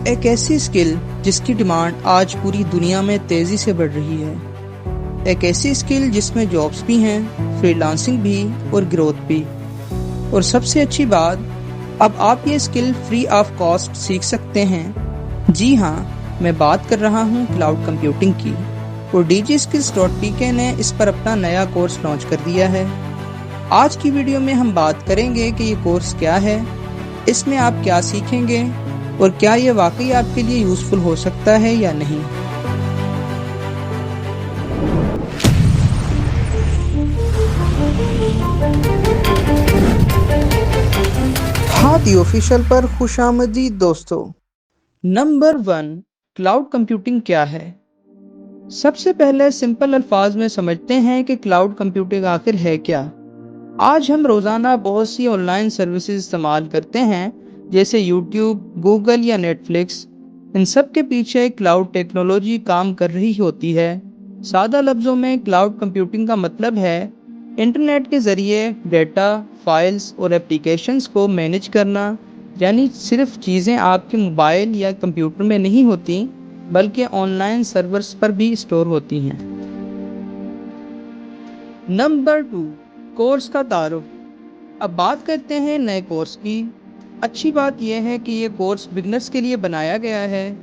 ایک ایسی اسکل جس کی ڈیمانڈ آج پوری دنیا میں تیزی سے بڑھ رہی ہے، ایک ایسی اسکل جس میں جابس بھی ہیں، فری لانسنگ بھی اور گروتھ بھی، اور سب سے اچھی بات، اب آپ یہ اسکل فری آف کاسٹ سیکھ سکتے ہیں۔ جی ہاں، میں بات کر رہا ہوں کلاؤڈ کمپیوٹنگ کی، اور DigiSkills.pk نے اس پر اپنا نیا کورس لانچ کر دیا ہے۔ آج کی ویڈیو میں ہم بات کریں گے کہ یہ کورس کیا ہے، اس میں آپ کیا سیکھیں گے، اور کیا یہ واقعی آپ کے لیے یوزفل ہو سکتا ہے یا نہیں۔ ہادی آفیشل پر خوش آمدید دوستو۔ نمبر 1، کلاؤڈ کمپیوٹنگ کیا ہے؟ سب سے پہلے سمپل الفاظ میں سمجھتے ہیں کہ کلاؤڈ کمپیوٹنگ آخر ہے کیا۔ آج ہم روزانہ بہت سی آن لائن سروسز استعمال کرتے ہیں، جیسے یوٹیوب، گوگل یا نیٹفلکس۔ ان سب کے پیچھے کلاؤڈ ٹیکنالوجی کام کر رہی ہوتی ہے۔ سادہ لفظوں میں کلاؤڈ کمپیوٹنگ کا مطلب ہے انٹرنیٹ کے ذریعے ڈیٹا، فائلز اور اپلیکیشنز کو مینیج کرنا، یعنی صرف چیزیں آپ کے موبائل یا کمپیوٹر میں نہیں ہوتی، بلکہ آن لائن سرورز پر بھی اسٹور ہوتی ہیں۔ نمبر 2، کورس کا تعارف۔ اب بات کرتے ہیں نئے کورس کی۔ اچھی بات یہ ہے کہ یہ کورس بگنرز کے لیے بنایا گیا ہے،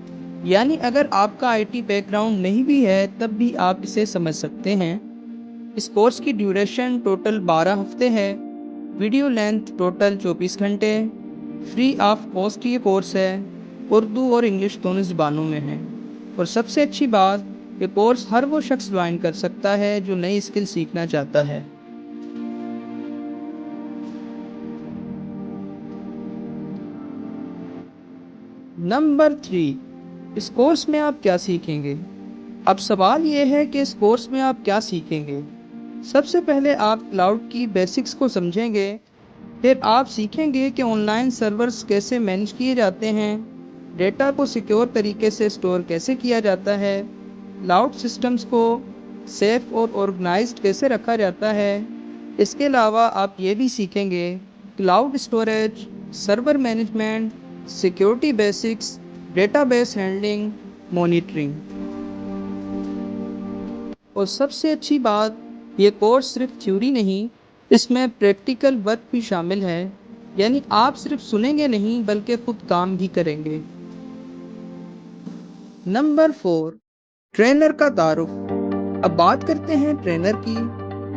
یعنی اگر آپ کا IT بیک گراؤنڈ نہیں بھی ہے تب بھی آپ اسے سمجھ سکتے ہیں۔ اس کورس کی ڈیوریشن ٹوٹل 12 ہفتے ہے، ویڈیو لینتھ ٹوٹل 24 گھنٹے، فری آف کاسٹ یہ کورس ہے، اردو اور انگلش دونوں زبانوں میں ہے، اور سب سے اچھی بات، یہ کورس ہر وہ شخص جوائن کر سکتا ہے جو نئی اسکل سیکھنا چاہتا ہے۔ نمبر 3، اس کورس میں آپ کیا سیکھیں گے؟ اب سوال یہ ہے کہ اس کورس میں آپ کیا سیکھیں گے؟ سب سے پہلے آپ کلاؤڈ کی بیسکس کو سمجھیں گے، پھر آپ سیکھیں گے کہ آن لائن سرورز کیسے مینیج کیے جاتے ہیں، ڈیٹا کو سیکیور طریقے سے اسٹور کیسے کیا جاتا ہے، کلاؤڈ سسٹمز کو سیف اور آرگنائزڈ کیسے رکھا جاتا ہے۔ اس کے علاوہ آپ یہ بھی سیکھیں گے cloud storage, server management, security basics, database handling, monitoring. اور سب سے اچھی بات، یہ کورس صرف تھیوری نہیں، اس میں پریکٹیکل ورک بھی شامل ہے، یعنی آپ صرف سنیں گے نہیں بلکہ خود کام بھی کریں گے۔ نمبر 4، ٹرینر کا تعارف۔ اب بات کرتے ہیں ٹرینر کی۔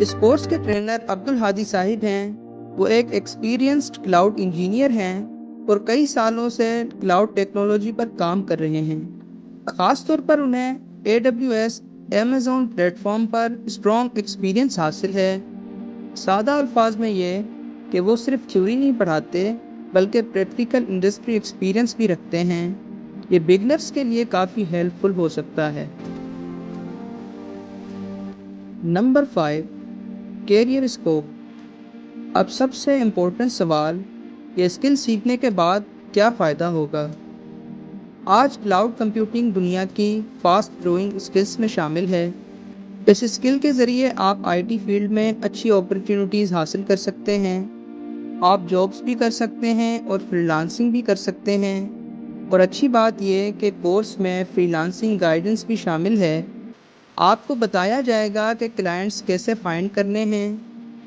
اس کورس کے ٹرینر عبدالہادی صاحب ہیں۔ وہ ایک ایکسپیرینسڈ کلاؤڈ انجینئر ہیں اور کئی سالوں سے کلاؤڈ ٹیکنالوجی پر کام کر رہے ہیں۔ خاص طور پر انہیں AWS، Amazon پلیٹ فارم پر اسٹرانگ ایکسپیرینس حاصل ہے۔ سادہ الفاظ میں یہ کہ وہ صرف تھیوری نہیں پڑھاتے بلکہ پریکٹیکل انڈسٹری ایکسپیرینس بھی رکھتے ہیں۔ یہ بگنرز کے لیے کافی ہیلپ فل ہو سکتا ہے۔ Number 5، career scope. اب سب سے امپورٹنٹ سوال، یہ اسکل سیکھنے کے بعد کیا فائدہ ہوگا؟ آج کلاؤڈ کمپیوٹنگ دنیا کی فاسٹ گروئنگ اسکلس میں شامل ہے۔ اس اسکل کے ذریعے آپ IT فیلڈ میں اچھی اپرچونٹیز حاصل کر سکتے ہیں، آپ جابس بھی کر سکتے ہیں اور فری لانسنگ بھی کر سکتے ہیں، اور اچھی بات یہ کہ کورس میں فری لانسنگ گائیڈنس بھی شامل ہے۔ آپ کو بتایا جائے گا کہ کلائنٹس کیسے فائنڈ کرنے ہیں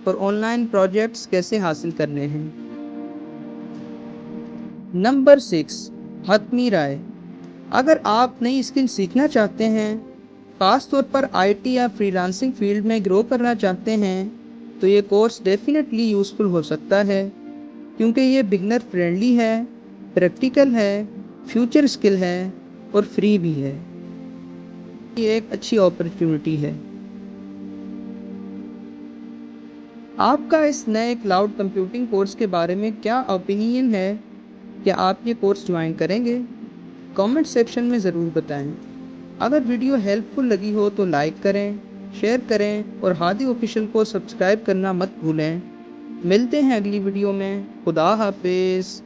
اور آن لائن پروجیکٹس کیسے حاصل کرنے ہیں۔ نمبر 6، حتمی رائے۔ اگر آپ نئی اسکل سیکھنا چاہتے ہیں، خاص طور پر IT یا فری لانسنگ فیلڈ میں گرو کرنا چاہتے ہیں، تو یہ کورس ڈیفینیٹلی یوزفل ہو سکتا ہے، کیونکہ یہ بگنر فرینڈلی ہے، پریکٹیکل ہے، فیوچر اسکل ہے اور فری بھی ہے۔ یہ ایک اچھی اپرچونٹی ہے۔ آپ کا اس نئے کلاؤڈ کمپیوٹنگ کورس کے بارے میں کیا اوپینین ہے؟ کیا آپ یہ کورس جوائن کریں گے؟ کامنٹ سیکشن میں ضرور بتائیں۔ اگر ویڈیو ہیلپ فل لگی ہو تو لائک کریں، شیئر کریں اور ہادی آفیشل کو سبسکرائب کرنا مت بھولیں۔ ملتے ہیں اگلی ویڈیو میں۔ خدا حافظ۔